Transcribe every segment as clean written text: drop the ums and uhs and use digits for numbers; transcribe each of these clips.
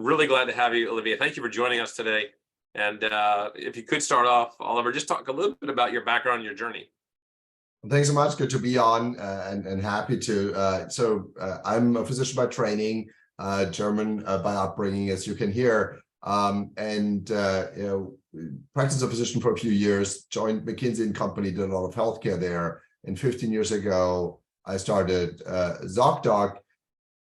really glad to have you, Olivia. Thank you for joining us today. And if you could start off, Oliver, just talk a little bit about your background and your journey. Thanks so much. Good to be on and happy to. I'm a physician by training, German by upbringing, as you can hear, and practiced as a physician for a few years, joined McKinsey & Company, did a lot of healthcare there. And 15 years ago, I started ZocDoc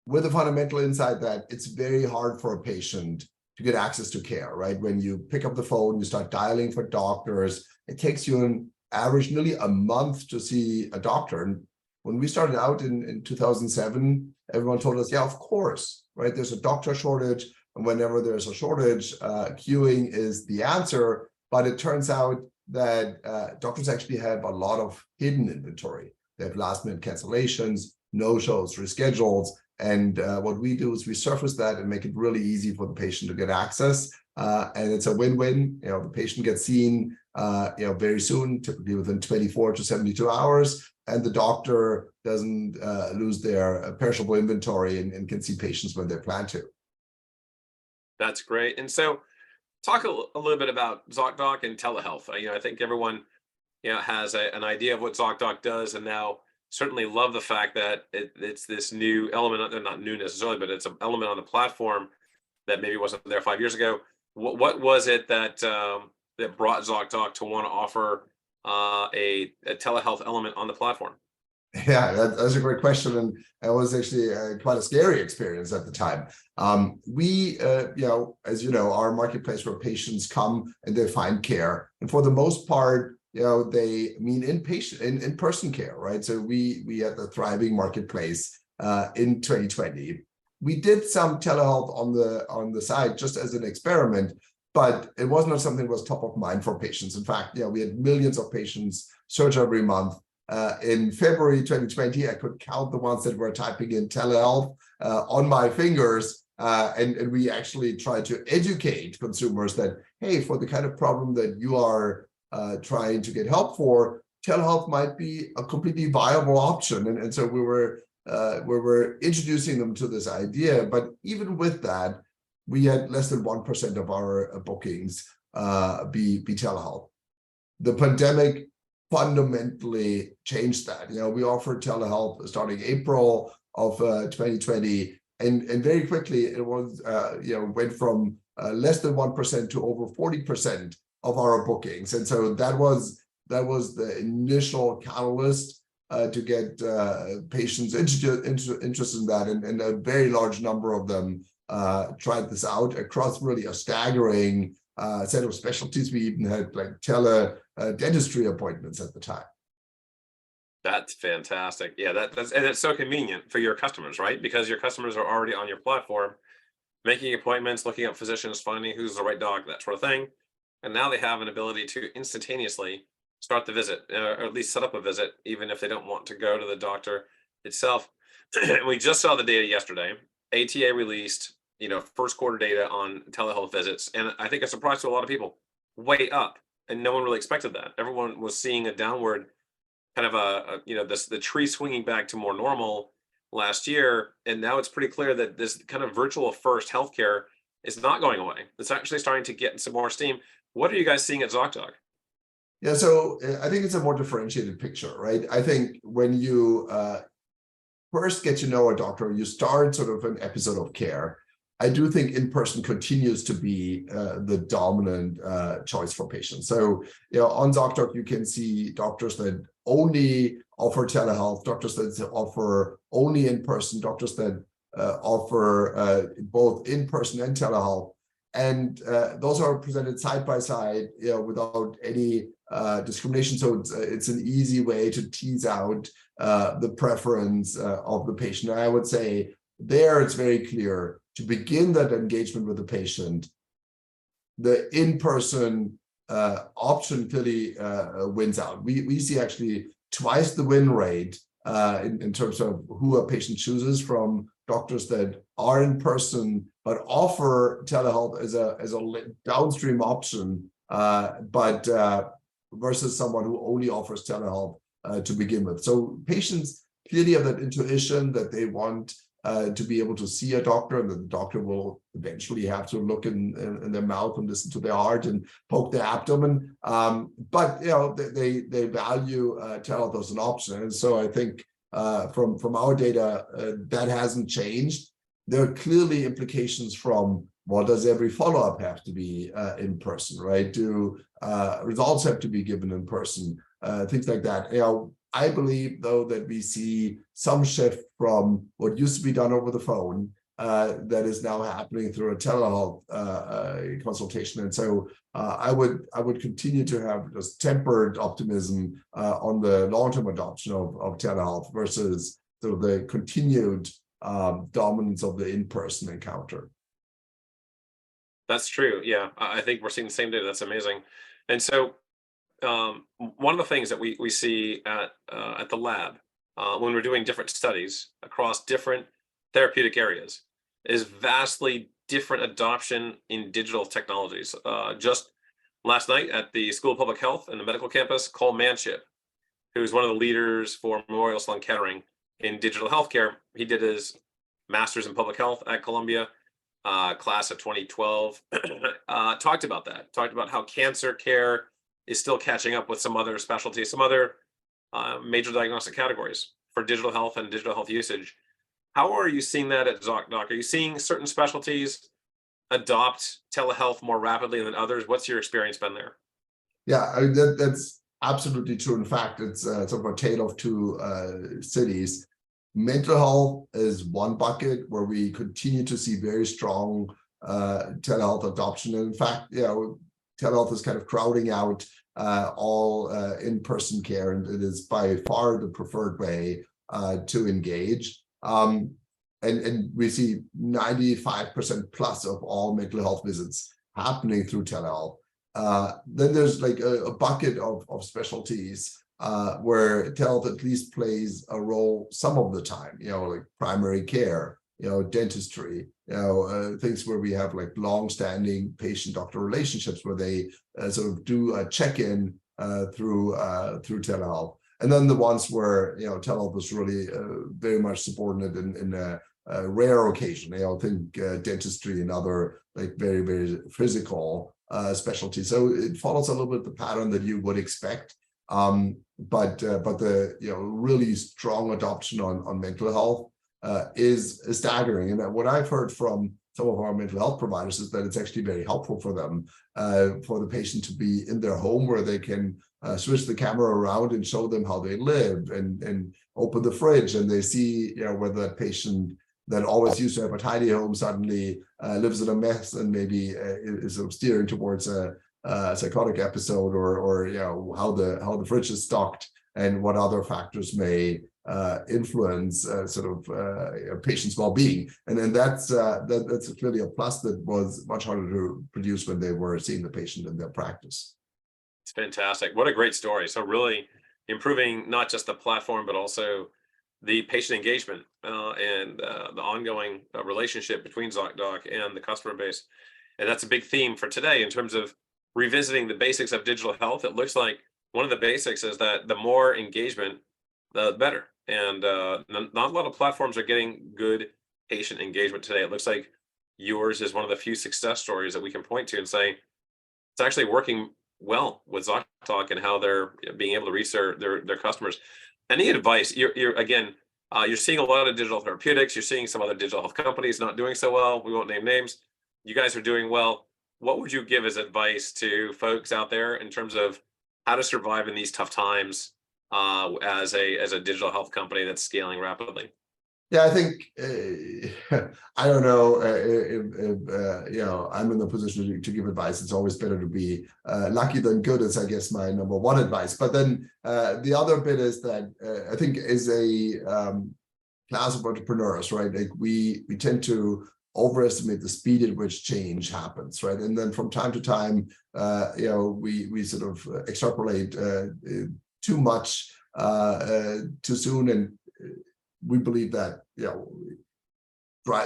with the fundamental insight that it's very hard for a patient to get access to care, right? When you pick up the phone, you start dialing for doctors, it takes you an average nearly a month to see a doctor. And when we started out in 2007, everyone told us, yeah, of course, right? There's a doctor shortage. And whenever there's a shortage, queuing is the answer. But it turns out that doctors actually have a lot of hidden inventory. They have last-minute cancellations, no-shows, reschedules. And what we do is we surface that and make it really easy for the patient to get access. And it's a win-win. The patient gets seen very soon, typically within 24 to 72 hours, and the doctor doesn't lose their perishable inventory and can see patients when they plan to. That's great. And so talk a little bit about ZocDoc and telehealth. I think everyone has an idea of what ZocDoc does, and now certainly love the fact that it's this new element, not new necessarily, but it's an element on the platform that maybe wasn't there 5 years ago. What was it that that brought ZocDoc to want to offer a telehealth element on the platform? Yeah, that's a great question, and it was actually quite a scary experience at the time. We, as you know, are a marketplace where patients come and they find care, and for the most part, they mean in-person care, right? So we had the thriving marketplace in 2020. We did some telehealth on the side just as an experiment, but it was not something that was top of mind for patients. In fact, we had millions of patients search every month. In February 2020, I could count the ones that were typing in telehealth on my fingers, and we actually tried to educate consumers that, hey, for the kind of problem that you are trying to get help for, telehealth might be a completely viable option. And so we were introducing them to this idea. But even with that, we had less than 1% of our bookings be telehealth. The pandemic fundamentally changed that. We offered telehealth starting April of 2020, and very quickly it was went from less than 1% to over 40% of our bookings. And so that was the initial catalyst to get patients interested in that, and a very large number of them tried this out across really a staggering set of specialties. We even had like dentistry appointments at the time. That's fantastic. Yeah, and it's so convenient for your customers, right? Because your customers are already on your platform, making appointments, looking up physicians, finding who's the right doc, that sort of thing. And now they have an ability to instantaneously start the visit, or at least set up a visit, even if they don't want to go to the doctor itself. We just saw the data yesterday. ATA released, first quarter data on telehealth visits, and I think a surprise to a lot of people, way up, and no one really expected that. Everyone was seeing a downward kind of the tree swinging back to more normal last year, and now it's pretty clear that this kind of virtual first healthcare is not going away. It's actually starting to get some more steam. What are you guys seeing at ZocDoc? Yeah, so I think it's a more differentiated picture, right? I think when you first get to know a doctor, you start sort of an episode of care. I do think in-person continues to be the dominant choice for patients. So, on ZocDoc, you can see doctors that only offer telehealth, doctors that offer only in-person, doctors that offer both in-person and telehealth. And those are presented side by side, without any discrimination. So it's an easy way to tease out the preference of the patient. And I would say there it's very clear, to begin that engagement with the patient, the in-person option clearly wins out. We see actually twice the win rate in terms of who a patient chooses from doctors that are in person but offer telehealth as a downstream option, but versus someone who only offers telehealth to begin with. So patients clearly have that intuition that they want to be able to see a doctor, and the doctor will eventually have to look in their mouth and listen to their heart and poke their abdomen. But they value telehealth as an option, and so I think from our data that hasn't changed. There are clearly implications from, well, does every follow-up have to be in person, right? Do results have to be given in person? Things like that. I believe, though, that we see some shift from what used to be done over the phone that is now happening through a telehealth consultation. And so I would continue to have just tempered optimism on the long-term adoption of telehealth versus sort of the continued dominance of the in-person encounter. That's true. Yeah, I think we're seeing the same data. That's amazing. And so one of the things that we see at the lab when we're doing different studies across different therapeutic areas is vastly different adoption in digital technologies. Just last night at the School of Public Health and the medical campus, Cole Manship, who's one of the leaders for Memorial Sloan Kettering in digital healthcare, he did his master's in public health at Columbia, class of 2012, talked about that, talked about how cancer care is still catching up with some other specialties, some other major diagnostic categories for digital health and digital health usage. How are you seeing that at ZocDoc? Are you seeing certain specialties adopt telehealth more rapidly than others? What's your experience been there? Yeah, I mean, that's absolutely true. In fact, it's sort of a tale of two cities. Mental health is one bucket where we continue to see very strong telehealth adoption. And in fact, telehealth is kind of crowding out all in-person care, and it is by far the preferred way to engage. And we see 95% plus of all mental health visits happening through telehealth. Then there's like a bucket of specialties where telehealth at least plays a role some of the time, like primary care, dentistry, things where we have like long-standing patient-doctor relationships where they sort of do a check-in through telehealth. And then the ones where telehealth is really very much subordinate in a rare occasion. Think dentistry and other like very, very physical specialties. So it follows a little bit the pattern that you would expect. But the really strong adoption on mental health is staggering. And what I've heard from some of our mental health providers is that it's actually very helpful for them, for the patient to be in their home where they can switch the camera around and show them how they live, and open the fridge and they see whether that patient that always used to have a tidy home suddenly lives in a mess and maybe is sort of steering towards a psychotic episode, or how the fridge is stocked and what other factors may influence patient's well-being. And then that's clearly a plus that was much harder to produce when they were seeing the patient in their practice. It's fantastic. What a great story. So really improving not just the platform, but also the patient engagement and the ongoing relationship between ZocDoc and the customer base. And that's a big theme for today in terms of revisiting the basics of digital health. It looks like one of the basics is that the more engagement, the better. And not a lot of platforms are getting good patient engagement today. It looks like yours is one of the few success stories that we can point to and say it's actually working well with ZocDoc and how they're being able to reach their customers. Any advice? You're seeing a lot of digital therapeutics. You're seeing some other digital health companies not doing so well. We won't name names. You guys are doing well. What would you give as advice to folks out there in terms of how to survive in these tough times as a digital health company that's scaling rapidly? Yeah, I think I don't know if I'm in the position to give advice. It's always better to be lucky than good, is I guess my number one advice. But then the other bit is that I think as a class of entrepreneurs, right? Like we tend to overestimate the speed at which change happens, right? And then from time to time, we sort of extrapolate too much too soon, and we believe that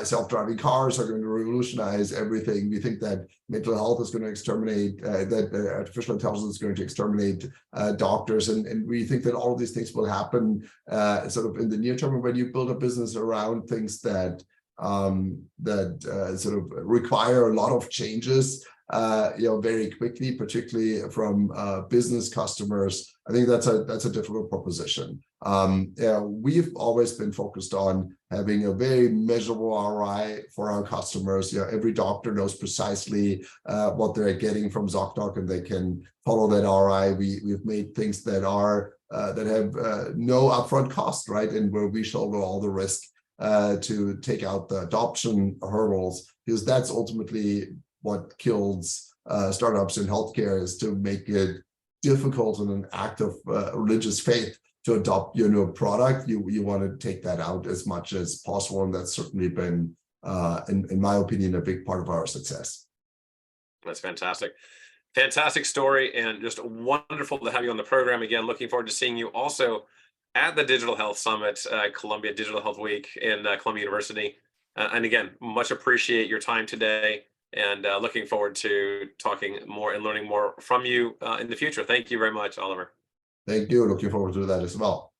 self-driving cars are going to revolutionize everything. We think that mental health is going to exterminate, that artificial intelligence is going to exterminate doctors. And we think that all of these things will happen sort of in the near term. And when you build a business around things that sort of require a lot of changes, very quickly, particularly from business customers, I think that's a difficult proposition. We've always been focused on having a very measurable ROI for our customers. Every doctor knows precisely what they're getting from ZocDoc, and they can follow that ROI. We've made things that are that have no upfront cost, right, and where we shoulder all the risk to take out the adoption hurdles, because that's ultimately what kills startups in healthcare, is to make it difficult and an act of religious faith to adopt your new product. You want to take that out as much as possible, and that's certainly been, in my opinion, a big part of our success. That's fantastic. Fantastic story, and just wonderful to have you on the program again. Looking forward to seeing you also at the Digital Health Summit, Columbia Digital Health Week in Columbia University. And again, much appreciate your time today, and looking forward to talking more and learning more from you in the future. Thank you very much, Oliver. Thank you. Looking forward to that as well.